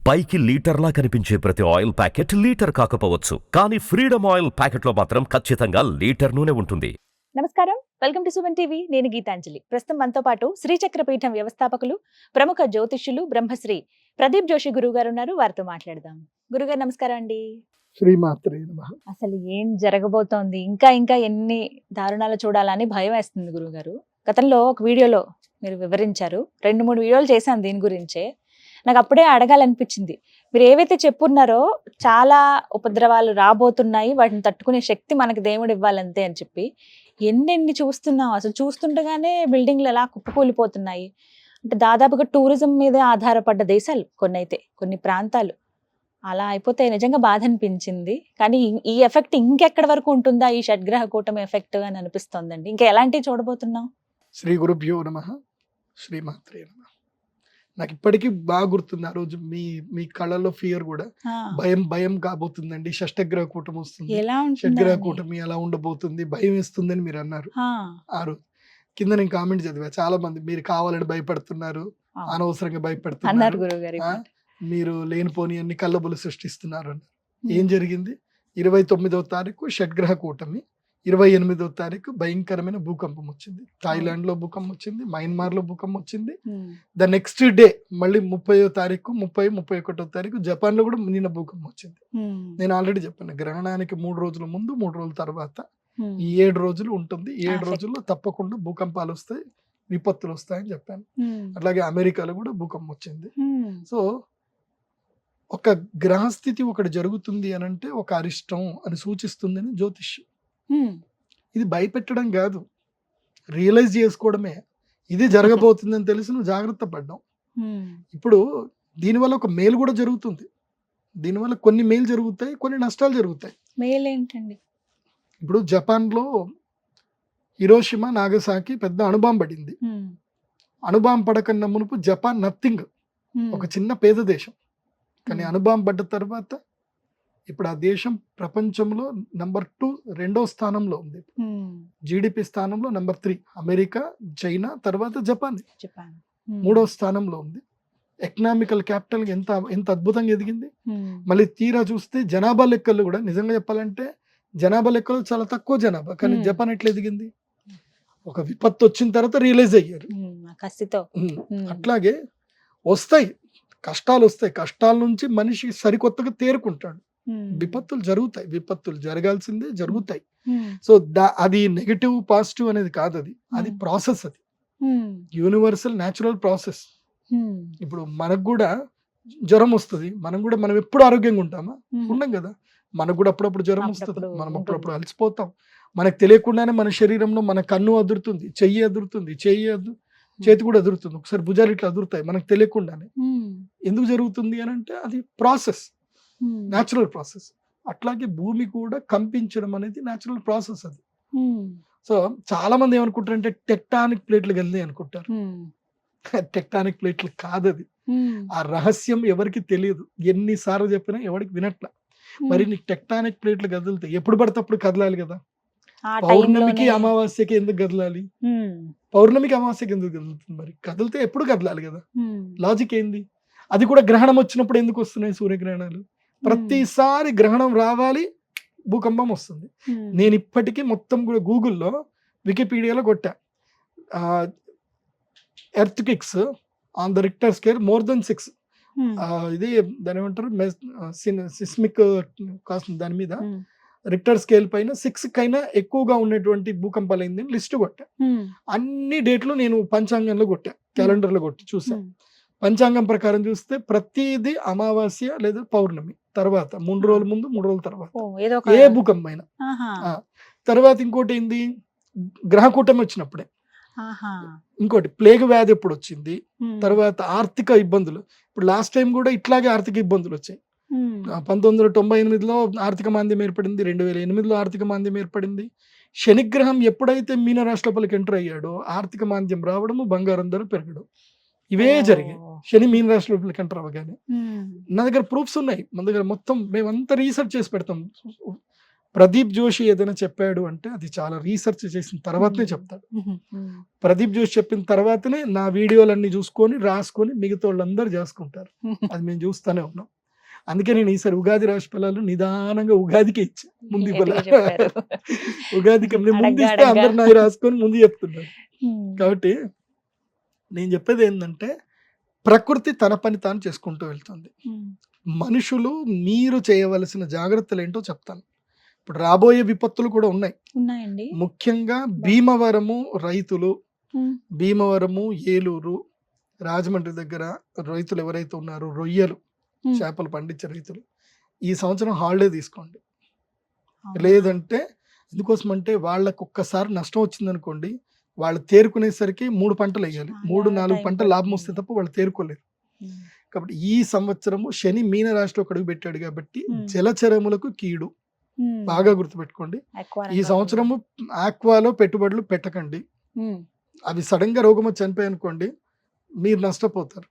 పైకి లీటర్లా కనిపించే ప్రతి ఆయిల్ ప్యాకెట్ లీటర్ కాకపోవచ్చు, కానీ ఫ్రీడమ్ ఆయిల్ ప్యాకెట్లో మాత్రం ఖచ్చితంగా లీటర్ నూనె ఉంటుంది. నమస్కారం, వెల్కమ్ టు సుమన్ టీవీ. నేను గీతాంజలి. ప్రస్తుతం మనతో పాటు శ్రీచక్రపీఠం వ్యవస్థాపకులు, ప్రముఖ జ్యోతిష్యులు బ్రహ్మశ్రీ ప్రదీప్ జోషి గురువు గారు ఉన్నారు. వారితో మాట్లాడదాం. గురుగారు నమస్కారం అండి. శ్రీమాత్రే నమః. అసలు ఏం జరగబోతోంది, ఇంకా ఎన్ని దారుణాలు చూడాలని భయం వేస్తుంది గురుగారు. గతంలో ఒక వీడియోలో మీరు వివరించారు, 2-3 వీడియోలు చేశాను దీని గురించే. నాకు అప్పుడే అడగాలనిపించింది, మీరు ఏవైతే చెప్పున్నారో చాలా ఉపద్రవాలు రాబోతున్నాయి, వాటిని తట్టుకునే శక్తి మనకి దేవుడు ఇవ్వాలంతే అని చెప్పి ఎన్నెన్ని చూస్తున్నాం. అసలు చూస్తుండగానే బిల్డింగ్లు ఎలా కుప్పకూలిపోతున్నాయి. అంటే దాదాపుగా టూరిజం మీదే ఆధారపడ్డ దేశాలు కొన్ని ప్రాంతాలు అలా అయిపోతే నిజంగా బాధ అనిపించింది. కానీ ఈ ఎఫెక్ట్ ఇంకెక్కడి వరకు ఉంటుందా, ఈ షడ్గ్రహ కూటమి ఎఫెక్ట్ అని అనిపిస్తోందండి. ఇంకా ఎలాంటివి చూడబోతున్నాం? శ్రీ గురుభ్యో నమః. శ్రీమాత్రే నమః. నాకు ఇప్పటికీ బాగా గుర్తుంది, ఆ రోజు మీ కళ్ళలో ఫియర్ కూడా, భయం కాబోతుందండి, షష్టగ్రహ కూటమి వస్తుంది, ఎలా షడ్గ్రహ ఉంటుంది కూటమి ఎలా ఉండబోతుంది, భయం వేస్తుందని మీరు అన్నారు. ఆ రోజు కింద నేను కామెంట్ చదివా, చాలా మంది మీరు కావాలని భయపడుతున్నారు, అనవసరంగా అన్నారు భయపడుతున్నారు, గురుగారు. మీరు లేనిపోని అన్ని కల్లబులు సృష్టిస్తున్నారు అన్నారు. ఏం జరిగింది? 29వ తారీఖు షడ్గ్రహ కూటమి, 28వ తారీఖు భయంకరమైన భూకంపం వచ్చింది. థాయిలాండ్ లో భూకంపం వచ్చింది, మయన్మార్ లో భూకంపం వచ్చింది. ద నెక్స్ట్ డే మళ్ళీ 30వ తారీఖు 31వ తారీఖు జపాన్ లో కూడా నిన్న భూకంపం వచ్చింది. నేను ఆల్రెడీ చెప్పాను, గ్రహణానికి 3 రోజుల ముందు 3 రోజుల తర్వాత ఈ 7 రోజులు ఉంటుంది. 7 రోజుల్లో తప్పకుండా భూకంపాలు వస్తాయి, విపత్తులు వస్తాయని చెప్పాను. అట్లాగే అమెరికాలో కూడా భూకంపం వచ్చింది. సో ఒక గ్రహస్థితి ఒకటి జరుగుతుంది అని అంటే ఒక అరిష్టం అని సూచిస్తుందని జ్యోతిష్యం. ఇది భయపెట్టడం కాదు, రియలైజ్ చేసుకోవడమే. ఇది జరగబోతుందని తెలిసి నువ్వు జాగ్రత్త పడ్డావు. ఇప్పుడు దీనివల్ల ఒక మేలు కూడా జరుగుతుంది. దీనివల్ల కొన్ని మేలు జరుగుతాయి, కొన్ని నష్టాలు జరుగుతాయి. మేలు ఏంటండి? ఇప్పుడు జపాన్ లో హిరోషిమా నాగసాకి పెద్ద అణుబాంబు పడింది. అణుబాంబు పడకన్నా మునుపు జపాన్ నథింగ్, ఒక చిన్న పేద దేశం. కానీ అణుబాంబు పడ్డ తర్వాత ఇప్పుడు ఆ దేశం ప్రపంచంలో నంబర్ 2 రెండో స్థానంలో ఉంది. జీడిపి స్థానంలో నంబర్ 3 అమెరికా, చైనా, తర్వాత జపాన్ 3వ స్థానంలో ఉంది. ఎకనామికల్ క్యాపిటల్ ఎంత అద్భుతంగా ఎదిగింది. మళ్ళీ తీరా చూస్తే జనాభా లెక్కలు కూడా, నిజంగా చెప్పాలంటే జనాభా లెక్కలు చాలా తక్కువ జనాభా, కానీ జపాన్ ఎట్లా ఎదిగింది? ఒక విపత్తు వచ్చిన తర్వాత రియలైజ్ అయ్యారు. అట్లాగే వస్తాయి కష్టాలు, వస్తాయి కష్టాల నుంచి మనిషి సరికొత్తగా తేరుకుంటాడు. విపత్తులు జరుగుతాయి, విపత్తులు జరగాల్సిందే, జరుగుతాయి. సో అది నెగటివ్ పాజిటివ్ అనేది కాదు, అది ప్రాసెస్, అది యూనివర్సల్ న్యాచురల్ ప్రాసెస్. ఇప్పుడు మనకు కూడా జ్వరం వస్తుంది, మనం ఎప్పుడు ఆరోగ్యంగా ఉంటామా? ఉండం కదా. మనకు కూడా అప్పుడప్పుడు జ్వరం వస్తుంది, మనం అప్పుడప్పుడు అలసిపోతాం. మనకు తెలియకుండానే మన శరీరంలో మన కన్ను అదురుతుంది, చేతి కూడా అదురుతుంది, ఒకసారి భుజాలు ఇట్లా అదురుతాయి మనకు తెలియకుండానే. ఎందుకు జరుగుతుంది అని అంటే అది ప్రాసెస్, న్యాచురల్ ప్రాసెస్. అట్లాగే భూమి కూడా కంపించడం అనేది న్యాచురల్ ప్రాసెస్ అది. సో చాలా మంది ఏమనుకుంటారు అంటే టెక్టానిక్ ప్లేట్లు గెలిది అనుకుంటారు. టెక్టానిక్ ప్లేట్లు కాదు అది. ఆ రహస్యం ఎవరికి తెలియదు, ఎన్నిసార్లు చెప్పినా ఎవరికి వినట్ల. మరి నీకు టెక్టానిక్ ప్లేట్లు కదులుతాయి, ఎప్పుడు పడితే అప్పుడు కదలాలి కదా. పౌర్ణమికి అమావాస్యకి ఎందుకు కదలాలి? పౌర్ణమికి అమావాస్యకి ఎందుకు కదులుతుంది? మరి కదిలితే ఎప్పుడు కదలాలి కదా. లాజిక్ ఏంది? అది కూడా గ్రహణం వచ్చినప్పుడు ఎందుకు వస్తున్నాయి సూర్యగ్రహణాలు? ప్రతిసారి గ్రహణం రావాలి, భూకంపం వస్తుంది. నేను ఇప్పటికీ మొత్తం కూడా గూగుల్లో, వికీపీడియాలో కొట్టా, earthquakes on the Richter scale more than 6. ఇది దాని ఏమంటారు, సిస్మిక్ కాస్ట్, దాని మీద రిక్టర్ స్కేల్ పైన 6 కైనా ఎక్కువగా ఉన్నటువంటి భూకంపాలు అయింది లిస్ట్ కొట్టా. అన్ని డేట్లు నేను పంచాంగంలో కొట్టా, క్యాలెండర్లో కొట్టి చూసా. పంచాంగం ప్రకారం చూస్తే ప్రతిదీ అమావాస్య లేదా పౌర్ణమి తర్వాత 3 రోజుల ముందు, 3 రోజుల తర్వాత ఏ భూకంపం అయినా. తర్వాత ఇంకోటి ఏంది, గ్రహకూటమి వచ్చినప్పుడే. ఇంకోటి ప్లేగ్ వ్యాధి ఎప్పుడు వచ్చింది, తర్వాత ఆర్థిక ఇబ్బందులు. ఇప్పుడు లాస్ట్ టైం కూడా ఇట్లాగే ఆర్థిక ఇబ్బందులు వచ్చాయి. 1998లో ఆర్థిక మాంద్యం ఏర్పడింది, 2008లో ఆర్థిక మాంద్యం ఏర్పడింది. శనిగ్రహం ఎప్పుడైతే మీనరాశి లోపలికి ఎంటర్ అయ్యాడో ఆర్థిక మాంద్యం రావడము, బంగారం ధర పెరగడం, ఇవే జరిగాయి. శని మీన రాశి లోపలికి ఎంటర్ అవ్వగానే. నా దగ్గర ప్రూఫ్స్ ఉన్నాయి, మన దగ్గర మొత్తం మేమంతా రీసెర్చ్ చేసి పెడతాం. ప్రదీప్ జోషి ఏదైనా చెప్పాడు అంటే అది చాలా రీసెర్చ్ చేసిన తర్వాతనే చెప్తాడు. ప్రదీప్ జోషి చెప్పిన తర్వాతనే నా వీడియోలన్నీ చూసుకొని రాసుకొని మిగతా వాళ్ళందరూ చేసుకుంటారు. అది మేము చూస్తూనే ఉన్నాం. అందుకే నేను ఈసారి ఉగాది రాశి ఫలాలు నిదానంగా ఉగాదికే ఇచ్చా. ముందు ఉగాదికి ముందు ఇస్తే అందరు నాకు రాసుకొని ముందు చెప్తున్నారు. కాబట్టి నేను చెప్పేది ఏంటంటే ప్రకృతి తన పని తాను చేసుకుంటూ వెళ్తుంది. మనుషులు మీరు చేయవలసిన జాగ్రత్తలు ఏంటో చెప్తాను. ఇప్పుడు రాబోయే విపత్తులు కూడా ఉన్నాయండి. ముఖ్యంగా భీమవరము రైతులు, భీమవరము, ఏలూరు, రాజమండ్రి దగ్గర రైతులు ఎవరైతే ఉన్నారో రొయ్యలు చేపలు పండించే రైతులు ఈ సంవత్సరం హాలిడే తీసుకోండి. లేదంటే ఎందుకోసం అంటే వాళ్ళకు ఒక్కసారి నష్టం వచ్చింది అనుకోండి, వాళ్ళు తేరుకునేసరికి 3 పంటలు వేయాలి. 3-4 పంటలు లాభం వస్తే తప్ప వాళ్ళు తేరుకోలేరు. కాబట్టి ఈ సంవత్సరము శని మీన రాశిలో అడుగు పెట్టాడు కాబట్టి జలచరములకు కీడు బాగా గుర్తుపెట్టుకోండి. ఈ సంవత్సరము ఆక్వాలో పెట్టుబడులు పెట్టకండి. అవి సడన్ గా రోగం వచ్చి చనిపోయి అనుకోండి మీరు నష్టపోతారు.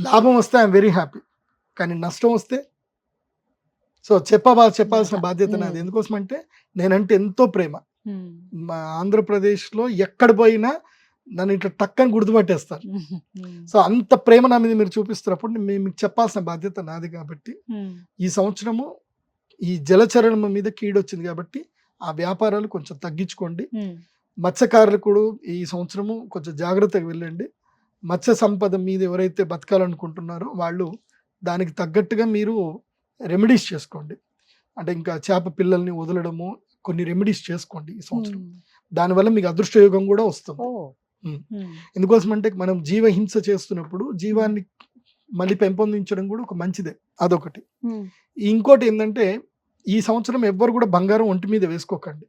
లాభం వస్తే ఐఎమ్ వెరీ హ్యాపీ, కానీ నష్టం వస్తే సో చెప్పాల్సిన బాధ్యత నాది. ఎందుకోసం అంటే నేనంటే ఎంతో ప్రేమ. మా ఆంధ్రప్రదేశ్లో ఎక్కడ పోయినా నన్ను ఇట్లా టక్కని గుర్తుపట్టేస్తారు. సో అంత ప్రేమ నా మీద మీరు చూపిస్తున్నప్పుడు మీకు చెప్పాల్సిన బాధ్యత నాది. కాబట్టి ఈ సంవత్సరము ఈ జలచరణం మీద కీడొచ్చింది కాబట్టి ఆ వ్యాపారాలు కొంచెం తగ్గించుకోండి. మత్స్యకారులు కూడా ఈ సంవత్సరము కొంచెం జాగ్రత్తగా వెళ్ళండి. మత్స్య సంపద మీద ఎవరైతే బతకాలనుకుంటున్నారో వాళ్ళు దానికి తగ్గట్టుగా మీరు రెమెడీస్ చేసుకోండి. అంటే ఇంకా చేప పిల్లల్ని వదలడము, కొన్ని రెమెడీస్ చేసుకోండి ఈ సంవత్సరం. దానివల్ల మీకు అదృష్టయోగం కూడా వస్తుంది. ఎందుకోసం అంటే మనం జీవహింస చేస్తున్నప్పుడు జీవాన్ని మళ్ళీ పెంపొందించడం కూడా ఒక మంచిదే. అదొకటి. ఇంకోటి ఏంటంటే ఈ సంవత్సరం ఎవ్వరు కూడా బంగారం ఒంటి మీద వేసుకోకండి.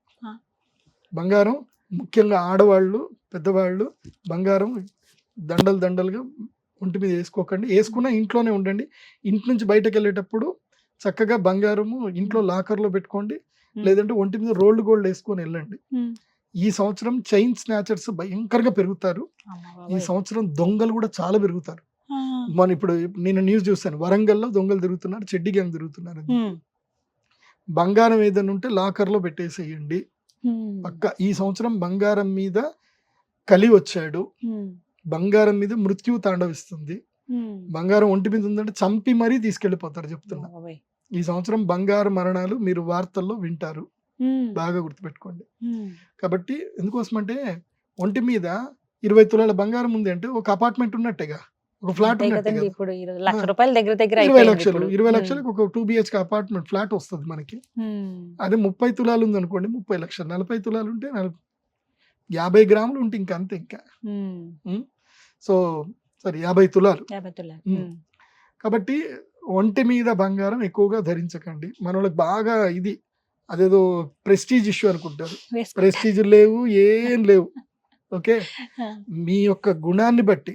బంగారం ముఖ్యంగా ఆడవాళ్ళు, పెద్దవాళ్ళు బంగారం దండలుగా ఒంటి మీద వేసుకోకండి. వేసుకున్నా ఇంట్లోనే ఉండండి. ఇంటి నుంచి బయటకు వెళ్ళేటప్పుడు చక్కగా బంగారము ఇంట్లో లాకర్లో పెట్టుకోండి. లేదంటే ఒంటి మీద రోల్డ్ గోల్డ్ వేసుకొని వెళ్ళండి. ఈ సంవత్సరం చైన్ స్నాచర్స్ భయంకరంగా పెరుగుతారు. ఈ సంవత్సరం దొంగలు కూడా చాలా పెరుగుతారు. ఇప్పుడు నేను న్యూస్ చూస్తాను, వరంగల్లో దొంగలు తిరుగుతున్నారు, చెడ్డి గ్యాంగ్ తిరుగుతున్నారు. బంగారం ఏదైనా ఉంటే లాకర్లో పెట్టేసేయండి పక్క. ఈ సంవత్సరం బంగారం మీద కలి వచ్చాడు, బంగారం మీద మృత్యు తాండవిస్తుంది. బంగారం ఒంటి మీద ఉందంటే చంపి మరీ తీసుకెళ్లిపోతారు చెప్తున్నా. ఈ సంవత్సరం బంగారు మరణాలు మీరు వార్తల్లో వింటారు, బాగా గుర్తుపెట్టుకోండి. కాబట్టి ఎందుకోసం అంటే ఒంటి మీద 20 తులాల బంగారం ఉంది అంటే ఒక అపార్ట్మెంట్ ఉన్నట్టేగా, ఒక ఫ్లాట్ ఉన్నట్టే. 20 లక్షలకు ఒక 2 BHK అపార్ట్మెంట్ ఫ్లాట్ వస్తుంది మనకి. అదే 30 తులాలు ఉంది అనుకోండి 30 లక్షలు. 40 తులాలు ఉంటే 50 గ్రాములు ఉంటే ఇంకా అంతే. ఇంకా సో సరే 50 తులాలు. కాబట్టి ఒంటి మీద బంగారం ఎక్కువగా ధరించకండి. మన వాళ్ళకి బాగా ఇది అదేదో ప్రెస్టీజ్ ఇష్యూ అనుకుంటారు. ప్రెస్టీజ్ లేవు, ఏం లేవు. ఓకే, మీ యొక్క గుణాన్ని బట్టి,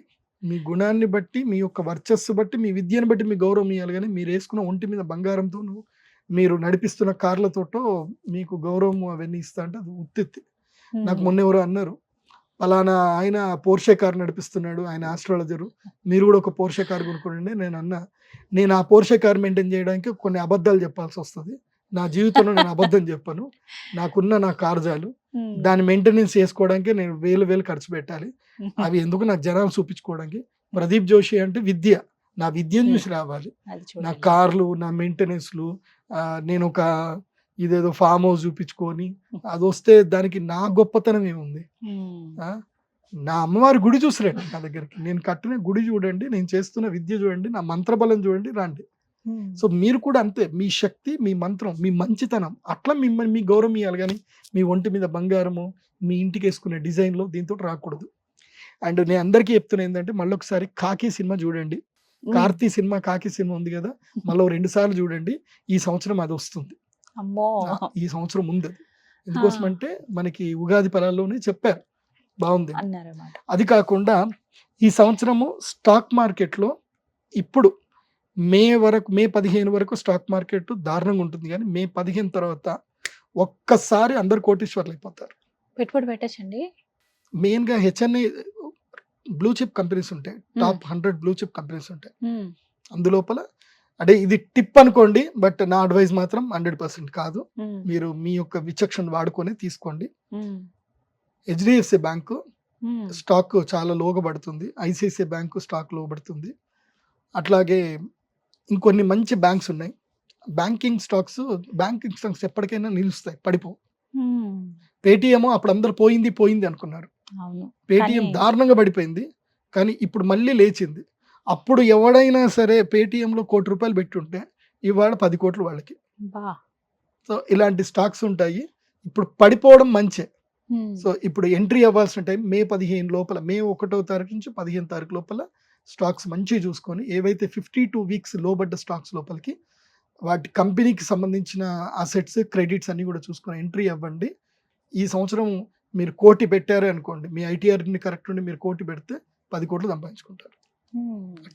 మీ యొక్క వర్చస్సు బట్టి, మీ విద్యను బట్టి మీ గౌరవం ఇవ్వాలి. కానీ మీరు వేసుకున్న ఒంటి మీద బంగారంతో మీరు నడిపిస్తున్న కార్లతోటో మీకు గౌరవం అవన్నీ ఇస్తా అంటే అది ఉత్తిత్తి. నాకు మొన్న ఎవరో అన్నారు, పలానా ఆయన పోర్షే కార్ నడిపిస్తున్నాడు, ఆయన ఆస్ట్రాలజరు, మీరు కూడా ఒక పోర్షే కార్ కొనుక్కోండి. నేను ఆ పోర్షే కార్ మెయింటైన్ చేయడానికి కొన్ని అబద్ధాలు చెప్పాల్సి వస్తుంది. నా జీవితంలో నేను అబద్ధం చెప్పను. నాకున్న నా కార్జాలు దాని మెయింటెనెన్స్ చేసుకోవడానికి నేను వేలు ఖర్చు పెట్టాలి. అవి ఎందుకు నాకు జనాలు చూపించుకోవడానికి. ప్రదీప్ జోషి అంటే విద్య, నా విద్యను చూసి రావాలి. నా కార్లు, నా మెయింటెనెన్స్లు, నేను ఒక ఇదేదో ఫామ్ హౌస్ చూపించుకొని అది వస్తే దానికి నా గొప్పతనం ఏముంది? నా అమ్మవారి గుడి చూసిరండి నా దగ్గరికి. నేను కట్టిన గుడి చూడండి, నేను చేస్తున్న విద్య చూడండి, నా మంత్రబలం చూడండి, రండి. సో మీరు కూడా అంతే, మీ శక్తి, మీ మంత్రం, మీ మంచితనం అట్లా మిమ్మల్ని మీ గౌరవం ఇవ్వాలి. కానీ మీ ఒంటి మీద బంగారము, మీ ఇంటికి వేసుకునే డిజైన్లో దీంతో రాకూడదు. అండ్ నేను అందరికీ చెప్తున్నా ఏంటంటే మళ్ళీ ఒకసారి కాకి సినిమా చూడండి. కార్తీ సినిమా, కాకి సినిమా ఉంది కదా, మళ్ళీ 2 సార్లు చూడండి. ఈ సంవత్సరం అది వస్తుంది. ఈ సంవత్సరం ఉంది. ఎందుకోసం అంటే మనకి ఉగాది ఫలాల్లోనే చెప్పారు, బాగుంది. అది కాకుండా ఈ సంవత్సరము స్టాక్ మార్కెట్లో ఇప్పుడు మే 15 వరకు స్టాక్ మార్కెట్ దారుణంగా ఉంటుంది. కానీ మే 15 తర్వాత ఒక్కసారి అందరు కోటీశ్వర్లు అయిపోతారు. పెట్టుబడి పెట్టచ్చండి. మెయిన్గా HNI బ్లూ చిప్ కంపెనీస్ ఉంటాయి, టాప్ 100 బ్లూ చిప్ కంపెనీస్ ఉంటాయి. అందులోపల అంటే ఇది టిప్ అనుకోండి, బట్ నా అడ్వైస్ మాత్రం 100% కాదు. మీరు మీ యొక్క విచక్షణ వాడుకొని తీసుకోండి. హెచ్డిఎఫ్సి బ్యాంకు స్టాక్ చాలా లోగా పడుతుంది, ఐసిఐసిఐ బ్యాంకు స్టాక్ లో పడుతుంది. అట్లాగే ఇంకొన్ని మంచి బ్యాంక్స్ ఉన్నాయి. బ్యాంకింగ్ స్టాక్స్ ఎప్పటికైనా నిలుస్తాయి, పడిపోవు. పేటిఎం అప్పుడు అందరు పోయింది అనుకున్నారు. పేటిఎం దారుణంగా పడిపోయింది, కానీ ఇప్పుడు మళ్ళీ లేచింది. అప్పుడు ఎవడైనా సరే పేటిఎంలో ₹1,00,00,000 పెట్టుంటే ఇవాళ 10 కోట్లు వాళ్ళకి. సో ఇలాంటి స్టాక్స్ ఉంటాయి. ఇప్పుడు పడిపోవడం మంచే. సో ఇప్పుడు ఎంట్రీ అవ్వాల్సిన టైం మే 15 లోపల, మే 1వ తారీఖు నుంచి 15 తారీఖు లోపల స్టాక్స్ మంచిగా చూసుకొని ఏవైతే 52 వీక్స్ లోబడ్డ స్టాక్స్ లోపలికి వాటి కంపెనీకి సంబంధించిన అసెట్స్, క్రెడిట్స్ అన్ని కూడా చూసుకొని ఎంట్రీ అవ్వండి. ఈ సంవత్సరం మీరు 1 కోటి పెట్టారు అనుకోండి, మీ ఐటీఆర్ని కరెక్ట్ ఉండి మీరు 1 కోటి పెడితే 10 కోట్లు సంపాదించుకుంటారు.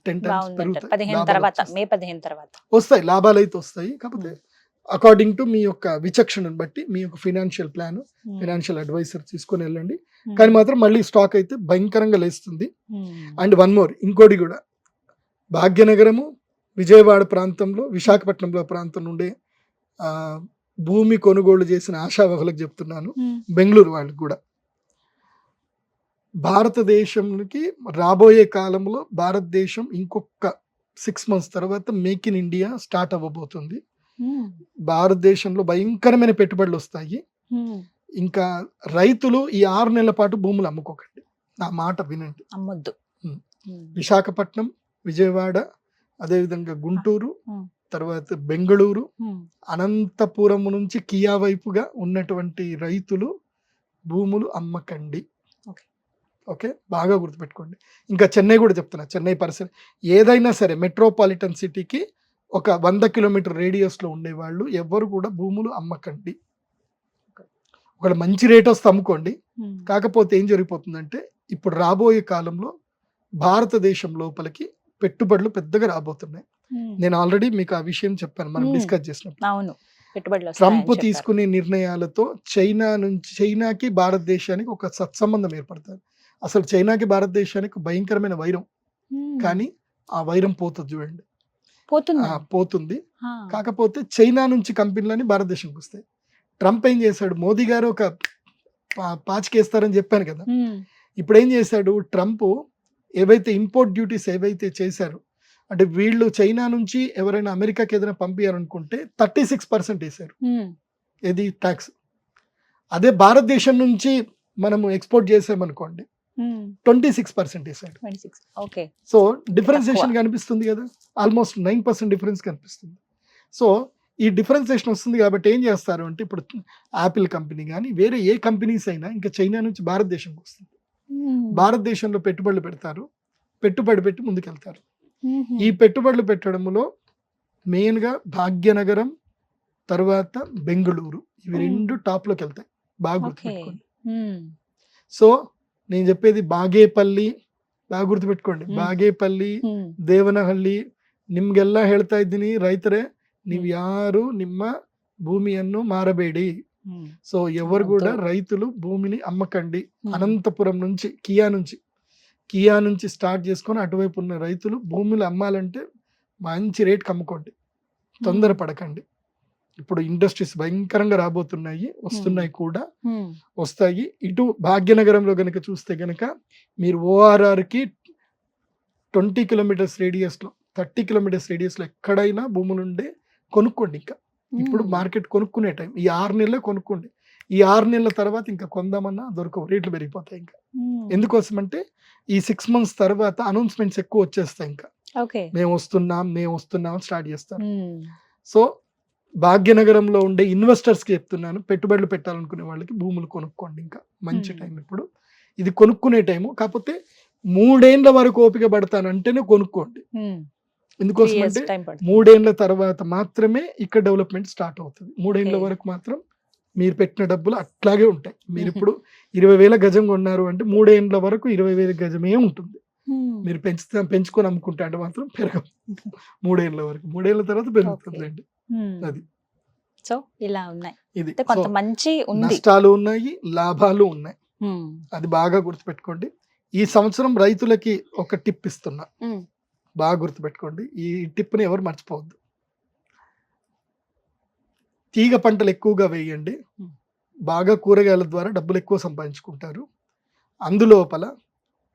10 times పెరుగుతాయి. మే 15 తర్వాత వస్తాయి లాభాలు అయితే వస్తాయి. కాకపోతే అకార్డింగ్ టు మీ యొక్క విచక్షణను బట్టి మీ యొక్క ఫైనాన్షియల్ ప్లాన్, ఫైనాన్షియల్ అడ్వైజర్ తీసుకొని వెళ్ళండి. కానీ మాత్రం మళ్ళీ స్టాక్ అయితే భయంకరంగా లేస్తుంది. అండ్ వన్ మోర్, ఇంకోటి కూడా, భాగ్యనగరము, విజయవాడ ప్రాంతంలో, విశాఖపట్నంలో ప్రాంతం నుండి భూమి కొనుగోలు చేసిన ఆశావహులకు చెప్తున్నాను, బెంగళూరు వాళ్ళకి కూడా, భారతదేశంకి రాబోయే కాలంలో భారతదేశం ఇంకొక 6 months తర్వాత మేక్ ఇన్ ఇండియా స్టార్ట్ అవ్వబోతుంది. భారతదేశంలో భయంకరమైన పెట్టుబడులు వస్తాయి. ఇంకా రైతులు ఈ 6 నెలల పాటు భూములు అమ్ముకోకండి, నా మాట వినండి. అమ్మొద్దు. విశాఖపట్నం, విజయవాడ, అదేవిధంగా గుంటూరు, తర్వాత బెంగళూరు, అనంతపురం నుంచి కియా వైపుగా ఉన్నటువంటి రైతులు భూములు అమ్మకండి. ఓకే, బాగా గుర్తుపెట్టుకోండి. ఇంకా చెన్నై కూడా చెప్తున్నా, చెన్నై పరిసర ఏదైనా సరే మెట్రోపాలిటన్ సిటీకి ఒక 100 కిలోమీటర్ రేడియస్లో ఉండేవాళ్ళు ఎవరు కూడా భూములు అమ్మకండి. ఒక మంచి రేట్ వస్తే అమ్ముకోండి. కాకపోతే ఏం జరిగిపోతుందంటే ఇప్పుడు రాబోయే కాలంలో భారతదేశం లోపలికి పెట్టుబడులు పెద్దగా రాబోతున్నాయి. నేను ఆల్రెడీ మీకు ఆ విషయం చెప్పాను, మనం డిస్కస్ చేసినప్పుడు. ట్రంప్ తీసుకునే నిర్ణయాలతో చైనాకి భారతదేశానికి ఒక సత్సంబంధం ఏర్పడుతుంది. అసలు చైనాకి భారతదేశానికి భయంకరమైన వైరం, కానీ ఆ వైరం పోతుంది చూడండి, పోతుంది. కాకపోతే చైనా నుంచి కంపెనీలని భారతదేశంకి వస్తాయి. ట్రంప్ ఏం చేశాడు, మోదీ గారు ఒక పాచికేస్తారని చెప్పాను కదా, ఇప్పుడు ఏం చేశాడు ట్రంప్, ఏవైతే ఇంపోర్ట్ డ్యూటీస్ ఏవైతే చేశారు, అంటే వీళ్ళు చైనా నుంచి ఎవరైనా అమెరికాకి ఏదైనా పంపించారనుకుంటే 36% వేశారు, ఏది ట్యాక్స్. అదే భారతదేశం నుంచి మనము ఎక్స్పోర్ట్ చేసామనుకోండి 26% వేశాడు. సో డిఫరెన్సియేషన్ కనిపిస్తుంది కదా, ఆల్మోస్ట్ 9% డిఫరెన్స్ కనిపిస్తుంది. సో ఈ డిఫరెన్సియేషన్ వస్తుంది కాబట్టి ఏం చేస్తారు అంటే, ఇప్పుడు యాపిల్ కంపెనీ కానీ వేరే ఏ కంపెనీస్ అయినా ఇంకా చైనా నుంచి భారతదేశంకి వస్తుంది, భారతదేశంలో పెట్టుబడులు పెడతారు, పెట్టుబడి పెట్టి ముందుకెళ్తారు. ఈ పెట్టుబడులు పెట్టడంలో మెయిన్గా భాగ్యనగరం, తర్వాత బెంగళూరు, ఇవి 2 టాప్లోకి వెళ్తాయి, బాగా గుర్తుపెట్టుకోండి. సో నేను చెప్పేది బాగేపల్లి, బాగా ಗುರ್ತುపెట్టుకోండి, ಬಾಗೇಪಲ್ಲಿ, ದೇವನಹಳ್ಳಿ, ನಿಮ್ಗೆಲ್ಲ ಹೇಳ್ತಾ ಇದ್ದೀನಿ ರೈತರೇ, ನೀವು ಯಾರು ನಿಮ್ಮ ಭೂಮಿಯನ್ನು ಮಾರಬೇಡಿ. సో ఎవరు కూడా రైతులు భూమిని అమ్మకండి. అనంతపురం నుంచి కియా నుంచి స్టార్ట్ చేసుకొని అటువైపు ఉన్న రైతులు భూములు అమ్మాలంటే మంచి రేట్కి అమ్ముకోండి, తొందరపడకండి. ఇప్పుడు ఇండస్ట్రీస్ భయంకరంగా రాబోతున్నాయి, వస్తున్నాయి కూడా, వస్తాయి. ఇటు భాగ్యనగరంలో గనక చూస్తే గనక మీరు ఓఆర్ఆర్కి 20 కిలోమీటర్స్ రేడియస్లో, 30 కిలోమీటర్స్ రేడియస్లో ఎక్కడైనా భూములుండే కొనుక్కోండి. ఇంకా ఇప్పుడు మార్కెట్ కొనుక్కునే టైం, ఈ 6 నెలలే కొనుక్కోండి. ఈ 6 నెలల తర్వాత ఇంకా కొందామన్నా దొరకవు, రేట్లు పెరిగిపోతాయి. ఇంకా ఎందుకోసం అంటే ఈ 6 months తర్వాత అనౌన్స్మెంట్స్ ఎక్కువ వచ్చేస్తాయి. ఇంకా మేము వస్తున్నాం స్టార్ట్ చేస్తాం. సో భాగ్యనగరంలో ఉండే ఇన్వెస్టర్స్కి చెప్తున్నాను, పెట్టుబడులు పెట్టాలనుకునే వాళ్ళకి భూములు కొనుక్కోండి. ఇంకా మంచి టైం ఇప్పుడు, ఇది కొనుక్కునే టైము. కాకపోతే 3 ఏళ్ల వరకు ఓపిక పడతానంటేనే కొనుక్కోండి. ఎందుకోసం అంటే 3 ఏళ్ల తర్వాత మాత్రమే ఇక్కడ డెవలప్మెంట్ స్టార్ట్ అవుతుంది. 3 ఏళ్ల వరకు మాత్రం మీరు పెట్టిన డబ్బులు అట్లాగే ఉంటాయి. మీరు ఇప్పుడు 20,000 గజం కొన్నారు అంటే 3 ఏళ్ల వరకు 20,000 గజమే ఉంటుంది. మీరు పెంచుకొని అమ్ముకుంటే అంటే మాత్రం పెరగదు 3 ఏళ్ల వరకు. 3 ఏళ్ల తర్వాత పెరుగుతుందండి. అది సో ఇలా ఉన్నాయి, ఇది కొంత మంచి నష్టాలు ఉన్నాయి, లాభాలు ఉన్నాయి. అది బాగా గుర్తుపెట్టుకోండి. ఈ సంవత్సరం రైతులకి ఒక టిప్ ఇస్తున్నా, బాగా గుర్తుపెట్టుకోండి, ఈ టిప్ని ఎవరు మర్చిపోవద్దు. తీగ పంటలు ఎక్కువగా వేయండి, బాగా కూరగాయల ద్వారా డబ్బులు ఎక్కువ సంపాదించుకుంటారు. అందులోపల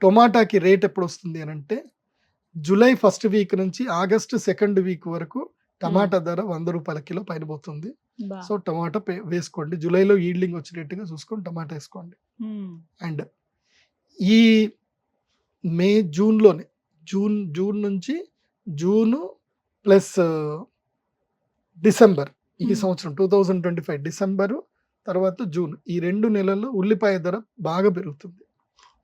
టొమాటాకి రేట్ ఎప్పుడు వస్తుంది అని అంటే జూలై 1st వీక్ నుంచి ఆగస్టు 2nd వీక్ వరకు టమాటా ధర 100 రూపాయల కిలో పైన పోతుంది. బా. సో టమాటా వేసుకోండి, జూలైలో ఈల్డింగ్ వచ్చేటట్టుగా చూసుకొని టమాటా వేసుకోండి. ఉమ్. అండ్ ఈ మే జూన్లోనే జూన్ నుంచి జూను ప్లస్ డిసెంబర్ ఈ సంవత్సరం 2025 డిసెంబరు తర్వాత జూన్ ఈ 2 నెలల్లో ఉల్లిపాయ ధర బాగా పెరుగుతుంది.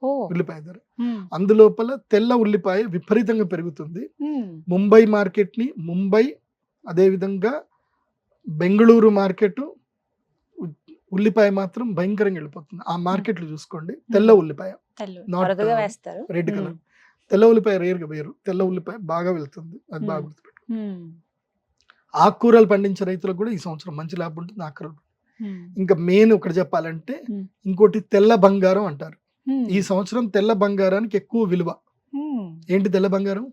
ఓ. ఉల్లిపాయ ధర ఉమ్. అందులోపల తెల్ల ఉల్లిపాయ విపరీతంగా పెరుగుతుంది. ఉమ్. ముంబై మార్కెట్ని అదేవిధంగా బెంగళూరు మార్కెట్ ఉల్లిపాయ మాత్రం భయంకరంగా వెళ్ళిపోతుంది. ఆ మార్కెట్లు చూసుకోండి. తెల్ల ఉల్లిపాయ Not, త్వరగా వేస్తారు. రెడ్ కలర్ తెల్ల ఉల్లిపాయ రేరుగా వేరు, తెల్ల ఉల్లిపాయ బాగా వెళ్తుంది. అది బాగా గుర్తుపెట్టు. ఉమ్. ఆకుకూరలు పండించే రైతులకు కూడా ఈ సంవత్సరం మంచి లాభం ఉంటుంది. ఆకుకూరలు ఉమ్. ఇంకా మెయిన్ ఒకటి చెప్పాలంటే Hmm. ఇంకోటి తెల్ల బంగారం అంటారు. ఉమ్. ఈ సంవత్సరం తెల్ల బంగారానికి ఎక్కువ విలువ. ఉమ్. ఏంటి తెల్ల బంగారం?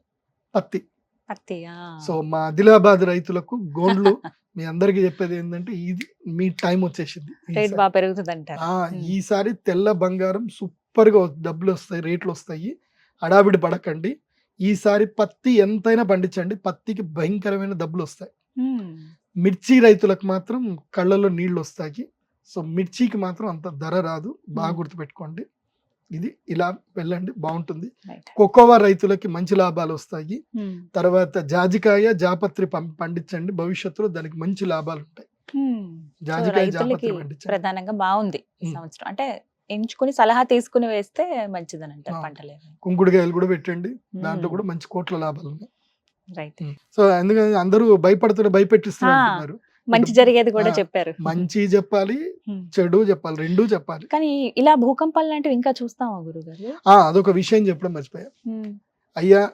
పత్తి. పత్తి. సో మా ఆదిలాబాద్ రైతులకు గోల్డ్లు మీ అందరికి చెప్పేది ఏంటంటే ఇది మీ టైం వచ్చేసింది. రేట్ బాగా పెరుగుతుంది అంటారు. ఈసారి తెల్ల బంగారం సూపర్ గా డబ్బులు వస్తాయి, రేట్లు వస్తాయి. హడావిడి పడకండి. ఈసారి పత్తి ఎంతైనా పండించండి, పత్తికి భయంకరమైన డబ్బులు వస్తాయి. ఉమ్. మిర్చి రైతులకు మాత్రం కళ్ళలో నీళ్లు వస్తాయి. సో మిర్చికి మాత్రం అంత ధర రాదు, బాగా గుర్తుపెట్టుకోండి. ఇది ఇలా వెళ్ళండి, బాగుంటుంది. Right. కోకోవా రైతులకి మంచి లాభాలు వస్తాయి. ఉమ్. తర్వాత జాజికాయ జాపత్రి పండించండి, భవిష్యత్తులో దానికి మంచి లాభాలు ఉంటాయి. ఉమ్. సో జాజికాయ రైతులకి జాపత్రి పండించండి. ప్రధానంగా బాగుంది ఈ ఉమ్. సంవత్సరం. అంటే ఎంచుకుని సలహా తీసుకుని వేస్తే మంచిదని అంటారు ఆ. పంటలు. కుంకుడుకాయలు కూడా పెట్టండి, దాంట్లో కూడా మంచి కోట్ల లాభాలు ఉన్నాయి. రైట్. సో అందుకని అందరూ భయపడుతున్నారు. మంచి జరిగేది కూడా ఆ. చెప్పారు. మంచి చెప్పాలి, ఉమ్. చెడు చెప్పాలి, రెండూ చెప్పాలి. కానీ ఇలా భూకంపాలు లాంటివి ఇంకా చూస్తామా గురుగారు? అదొక విషయం చెప్పడం మర్చిపోయా. ఉమ్. అయ్యా,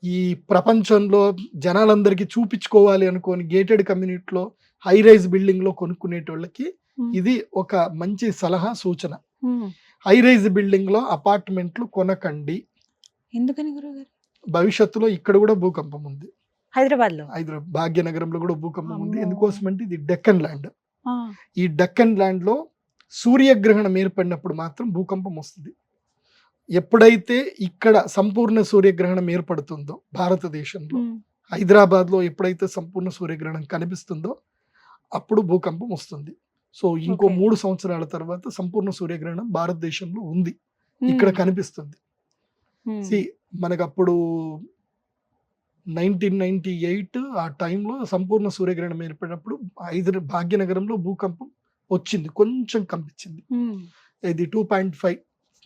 ఈ ప్రపంచంలో జనాలందరికీ చూపించుకోవాలి అనుకోని గేటెడ్ కమ్యూనిటీలో హై రైజ్ బిల్డింగ్ లో కొనుక్కునేటోళ్ళకి ఉమ్. ఇది ఒక మంచి సలహా సూచన. ఉమ్. హై రైజ్ బిల్డింగ్ లో అపార్ట్మెంట్లు కొనకండి. ఎందుకని గురుగారు? భవిష్యత్తులో ఇక్కడ కూడా భూకంపం ఉంది. హైదరాబాద్ లో? భాగ్యనగరంలో కూడా భూకంపం ఉంది. అమ్మో. ఎందుకోసం అంటే ఇది డెక్కన్ ల్యాండ్. ఆ. ఈ డెక్కన్ ల్యాండ్ లో సూర్యగ్రహణం ఏర్పడినప్పుడు మాత్రం భూకంపం వస్తుంది. ఎప్పుడైతే ఇక్కడ సంపూర్ణ సూర్యగ్రహణం ఏర్పడుతుందో భారతదేశంలో, ఉమ్. హైదరాబాద్ లో ఎప్పుడైతే సంపూర్ణ సూర్యగ్రహణం కనిపిస్తుందో అప్పుడు భూకంపం వస్తుంది. సో ఇంకో Okay. 3 సంవత్సరాల తర్వాత సంపూర్ణ సూర్యగ్రహణం భారతదేశంలో ఉంది, ఇక్కడ ఉమ్. కనిపిస్తుంది. ఉమ్. మనకు అప్పుడు 1998 ఆ టైంలో సంపూర్ణ సూర్యగ్రహణం ఏర్పడినప్పుడు భాగ్యనగరంలో భూకంపం వచ్చింది, కొంచెం కంపించింది. ఉమ్. ఇది 2.5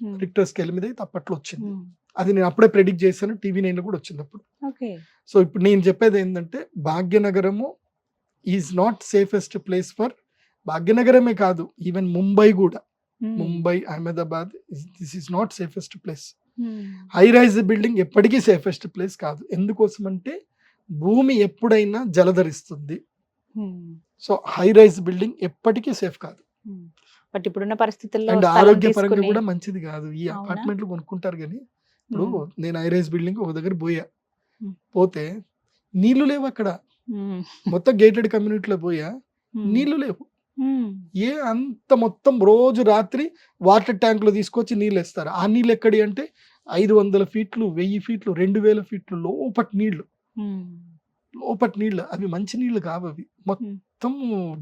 ఉమ్. రిక్టర్ స్కేల్ మీద అయితే అప్పట్లో వచ్చింది. ఉమ్. అది నేను అప్పుడే ప్రెడిక్ట్ చేశాను, టీవీ 9 కూడా వచ్చింది అప్పుడు. ఓకే. సో ఇప్పుడు నేను చెప్పేది ఏంటంటే Bhagyanagaram is not safest place for, భాగ్యనగరమే కాదు ఈవెన్ ముంబై కూడా, um. Mumbai, Ahmedabad, this is not safest place. Um. High rise building ఎప్పటికీ సేఫెస్ట్ ప్లేస్ కాదు. ఎందుకోసం అంటే భూమి ఎప్పుడైనా జలధరిస్తుంది. Um. So high rise building ఎప్పటికీ సేఫ్ కాదు. ఉమ్. బట్ ఇప్పుడున్న పరిస్థితుల్లో అండ్ స్థలం ఆరోగ్యపరంగా తీసుకుని- కూడా మంచిది కాదు. ఈ అవునా? అపార్ట్మెంట్లు కొనుక్కుంటారు కానీ ఇప్పుడు ఉమ్. నేను హై రైజ్ బిల్డింగ్ ఒక దగ్గర పోయా, ఉమ్. పోతే నీళ్లు లేవు అక్కడ. ఉమ్. మొత్తం గేటెడ్ కమ్యూనిటీలో పోయా, ఉమ్. నీళ్లు లేవు. ఉమ్. అంత మొత్తం రోజు రాత్రి వాటర్ ట్యాంక్ లో తీసుకొచ్చి నీళ్ళు వేస్తారు. ఆ నీళ్ళు ఎక్కడి అంటే 500 ఫీట్లు, 1000 ఫీట్లు, 2000 ఫీట్లు లోపటి నీళ్లు. ఉమ్. లోపటి నీళ్ళు అవి మంచి నీళ్లు కావు, అవి మొత్తం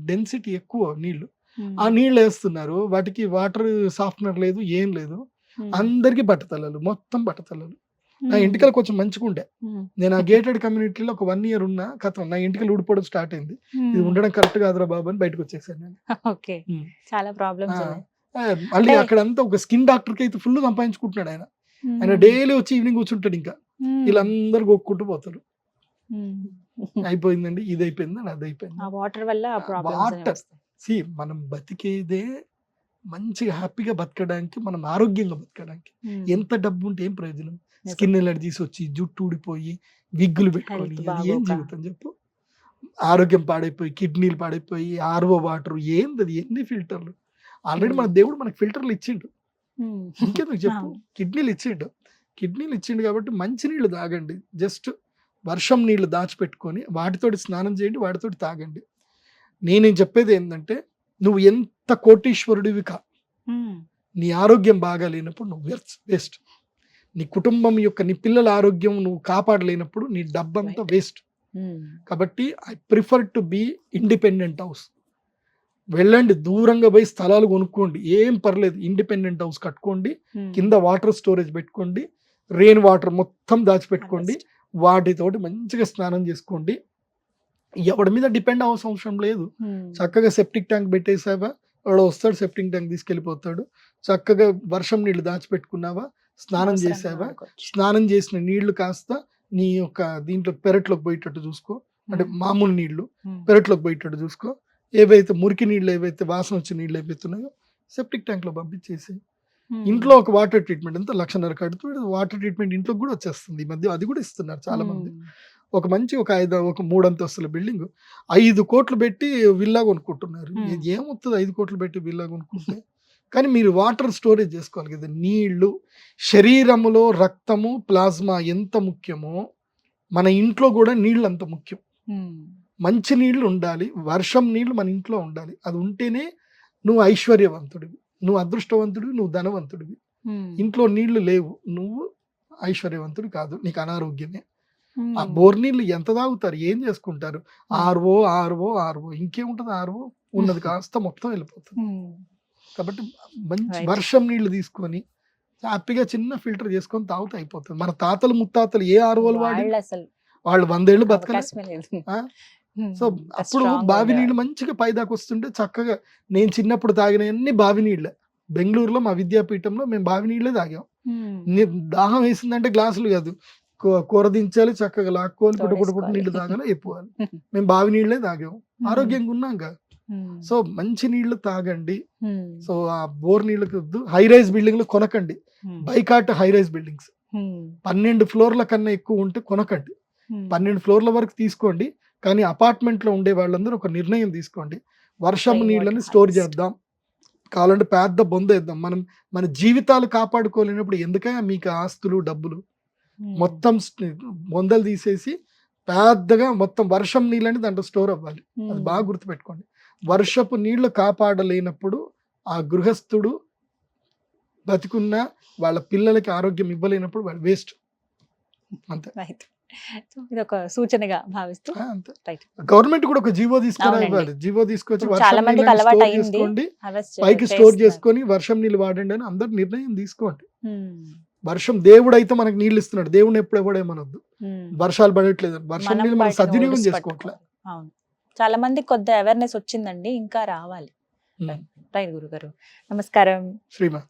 డెన్సిటీ ఎక్కువ నీళ్లు. ఉమ్. ఆ నీళ్ళు వేస్తున్నారు, వాటికి వాటర్ సాఫ్ట్నర్ లేదు, ఏం లేదు. ఉమ్. అందరికి బట్టతలలు, మొత్తం బట్టతలలు. నా ఉమ్. ఇంటికలు కొంచెం మంచిగుండే. ఉమ్. నేను ఆ గేటెడ్ కమ్యూనిటీలో ఒక 1 ఇయర్ ఉన్నా, కథ నా ఇంటికలు ఊడిపోవడం స్టార్ట్ అయింది. ఇది ఉమ్. ఉండడం కరెక్ట్ కాదురా బాబు అని బయటకు వచ్చేసాను నేను. ఓకే. ఉమ్. చాలా ప్రాబ్లమ్స్ ఆ, ఉన్నాయి. మళ్ళీ అంటే- అక్కడ అంతా ఒక స్కిన్ డాక్టర్ కి అయితే ఫుల్ సంపాదించుకుంటున్నాడు ఆయన. ఉమ్. ఆయన డైలీ వచ్చి ఈవినింగ్ కూర్చుంటాడు. ఇంకా ఉమ్. వీళ్ళందరూ గొక్కుంటూ పోతారు. ఉమ్. అయిపోయిందండి, ఇది అయిపోయింది, అది అయిపోయింది. ఆ వాటర్ వల్ల ఆ ప్రాబ్లమ్స్ water. మనం బతికేదే మంచిగా హ్యాపీగా బతకడానికి, మనం ఆరోగ్యంగా బతకడానికి. ఎంత డబ్బు ఉంటే ఏం ప్రయోజనం? స్కిన్ ఎలర్జీస్ వచ్చి, జుట్టు ఊడిపోయి, విగ్గులు పెట్టుకొని, Health అది ఏం బాగోక. జీవితం చెప్పు? ఆరోగ్యం పాడైపోయి, కిడ్నీలు పాడైపోయి, ఆర్ఓ వాటర్ ఏంది అది, ఎన్ని ఫిల్టర్లు. ఆల్రెడీ మన దేవుడు మనకి ఫిల్టర్లు ఇచ్చిండు, ఇంకెందుకు చెప్పు? కిడ్నీలు ఇచ్చిండు. కిడ్నీలు ఇచ్చిండు కాబట్టి మంచి నీళ్ళు తాగండి. జస్ట్ వర్షం నీళ్ళు దాచిపెట్టుకొని వాటితోటి స్నానం చేయండి, వాటితోటి తాగండి. నేను చెప్పేది ఏంటంటే, నువ్వు ఎంత కోటీశ్వరుడివి కా, నీ ఆరోగ్యం బాగా లేనప్పుడు నువ్వు వేస్ట్. నీ కుటుంబం యొక్క, నీ పిల్లల ఆరోగ్యం నువ్వు కాపాడలేనప్పుడు నీ డబ్బంతా వేస్ట్. కాబట్టి I prefer to be independent house. వెళ్ళండి, దూరంగా పోయి స్థలాలు కొనుక్కోండి, ఏం పర్లేదు, ఇండిపెండెంట్ హౌస్ కట్టుకోండి, కింద వాటర్ స్టోరేజ్ పెట్టుకోండి, రెయిన్ వాటర్ మొత్తం దాచిపెట్టుకోండి, వాటితోటి మంచిగా స్నానం చేసుకోండి. ఎవడి మీద డిపెండ్ అవసరం లేదు. చక్కగా సెప్టిక్ ట్యాంక్ పెట్టేసావా, వాడు వస్తాడు సెప్టిక్ ట్యాంక్ తీసుకెళ్ళిపోతాడు. చక్కగా వర్షం నీళ్లు దాచిపెట్టుకున్నావా, స్నానం చేసావా, స్నానం చేసిన నీళ్లు కాస్త నీ యొక్క దీంట్లో పెరట్లోకి పోయేటట్టు చూసుకో. అంటే మామూలు నీళ్లు పెరట్లోకి పోయేటట్టు చూసుకో. ఏవైతే మురికి నీళ్ళు, ఏవైతే వాసన వచ్చే నీళ్ళు ఏవైతే ఉన్నాయో సెప్టిక్ ట్యాంక్ లో పంపించేసి, ఇంట్లో ఒక వాటర్ ట్రీట్మెంట్ ఎంత 1,00,000 కడుతూ వాటర్ ట్రీట్మెంట్ ఇంట్లో కూడా వచ్చేస్తుంది. ఈ మధ్య అది కూడా ఇస్తున్నారు చాలా మంది. ఒక మంచి ఒక 3 అంతస్తుల బిల్డింగ్ 5 కోట్లు పెట్టి విల్లా కొనుక్కుంటున్నారు. ఏమవుతుంది 5 కోట్లు పెట్టి విల్లా కొనుక్కుంటే? కానీ మీరు వాటర్ స్టోరేజ్ చేసుకోవాలి కదా. నీళ్లు, శరీరములో రక్తము, ప్లాస్మా ఎంత ముఖ్యమో మన ఇంట్లో కూడా నీళ్ళు అంత ముఖ్యం. మంచి నీళ్లు ఉండాలి, వర్షం నీళ్లు మన ఇంట్లో ఉండాలి. అది ఉంటేనే నువ్వు ఐశ్వర్యవంతుడివి, నువ్వు అదృష్టవంతుడివి, నువ్వు ధనవంతుడివి. ఇంట్లో నీళ్లు లేవు, నువ్వు ఐశ్వర్యవంతుడు కాదు, నీకు అనారోగ్యమే. ఆ బోర్ నీళ్ళు ఎంత తాగుతారు, ఏం చేసుకుంటారు? ఆర్వో ఇంకేముంటది, ఆర్వో ఉన్నది కాస్త మొత్తం వెళ్ళిపోతుంది. కాబట్టి మంచి వర్షం నీళ్లు తీసుకొని హ్యాపీగా చిన్న ఫిల్టర్ చేసుకొని తాగుతూ అయిపోతుంది. మన తాతలు ముత్తాతలు ఏ ఆర్వోలు వాడి వాళ్ళు 100 ఏళ్ళు బతకలేదు. సో అప్పుడు బావి నీళ్ళు మంచిగా పైదాకా వస్తుంటే చక్కగా, నేను చిన్నప్పుడు తాగినవన్నీ బావి నీళ్ళే. బెంగళూరులో మా విద్యాపీఠంలో మేము బావి నీళ్ళే తాగాం. దాహం వేసిందంటే గ్లాసులు కాదు, కూర దించాలి, చక్కగా లాక్కోవాలి, పుట్టు నీళ్లు తాగాలి, అయిపోవాలి. మేము బావి నీళ్ళే తాగాం, ఆరోగ్యంగా ఉన్నాం. సో మంచి నీళ్లు తాగండి. సో ఆ బోర్ నీళ్ళకి వద్దు. హై రైజ్ బిల్డింగ్లు కొనకండి, బైకాట్ హై రైజ్ బిల్డింగ్స్ 12 ఫ్లోర్ల కన్నా ఎక్కువ ఉంటే కొనకండి. 12 ఫ్లోర్ల వరకు తీసుకోండి, కానీ అపార్ట్మెంట్లో ఉండే వాళ్ళందరూ ఒక నిర్ణయం తీసుకోండి, వర్షం నీళ్ళని స్టోర్ చేద్దాం, కావాలంటే పెద్ద బొంద వేద్దాం. మన జీవితాలు కాపాడుకోలేనప్పుడు ఎందుకైనా మీకు ఆస్తులు డబ్బులు మొత్తం బొందలు తీసేసి పెద్దగా మొత్తం వర్షం నీళ్ళని దాంట్లో స్టోర్ అవ్వాలి. అది బాగా గుర్తుపెట్టుకోండి. వర్షపు నీళ్లు కాపాడలేనప్పుడు ఆ గృహస్థుడు బతికున్న వాళ్ళ పిల్లలకి ఆరోగ్యం ఇవ్వలేనప్పుడు వాళ్ళు వేస్ట్. అంతే. ఇది ఒక సూచనగా భావిస్తూ గవర్నమెంట్ కూడా ఒక జీవో తీసుకురావాలి. జీవో తీసుకొచ్చి చాలా మందికి అలవాటు అయింది, చేసుకోండి, పైకి స్టోర్ చేసుకొని వర్షం నీళ్ళు వాడండి అని అందరు నిర్ణయం తీసుకోండి. వర్షం దేవుడు అయితే మనకు నీళ్ళు ఇస్తున్నాడు, దేవుడిని ఎప్పుడు ఇవ్వడేమనొద్దు. వర్షాలు పడట్లేదు, వర్షం నీళ్ళు మనం సద్వినియోగం చేసుకోవట్లేదు. చాలా మంది కొద్ది అవేర్నెస్ వచ్చిందండి, ఇంకా రావాలి. రైట్ గురుగారు, నమస్కారం. శ్రీమాత.